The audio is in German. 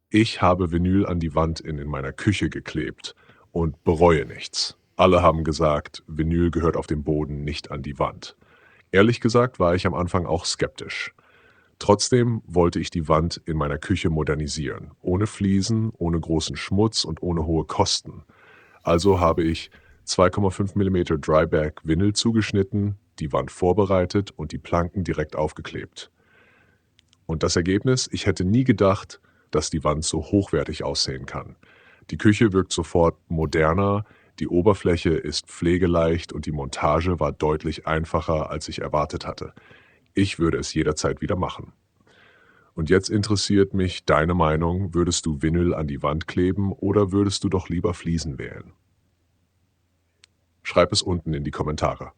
Ich habe Vinyl an die Wand in meiner Küche geklebt und bereue nichts. Alle haben gesagt, Vinyl gehört auf dem Boden, nicht an die Wand. Ehrlich gesagt war ich am Anfang auch skeptisch. Trotzdem wollte ich die Wand in meiner Küche modernisieren, ohne Fliesen, ohne großen Schmutz und ohne hohe Kosten. Also habe ich 2,5 mm Dryback Vinyl zugeschnitten, die Wand vorbereitet und die Planken direkt aufgeklebt. Und das Ergebnis? Ich hätte nie gedacht, dass die Wand so hochwertig aussehen kann. Die Küche wirkt sofort moderner, die Oberfläche ist pflegeleicht und die Montage war deutlich einfacher, als ich erwartet hatte. Ich würde es jederzeit wieder machen. Und jetzt interessiert mich deine Meinung. Würdest du Vinyl an die Wand kleben oder würdest du doch lieber Fliesen wählen? Schreib es unten in die Kommentare.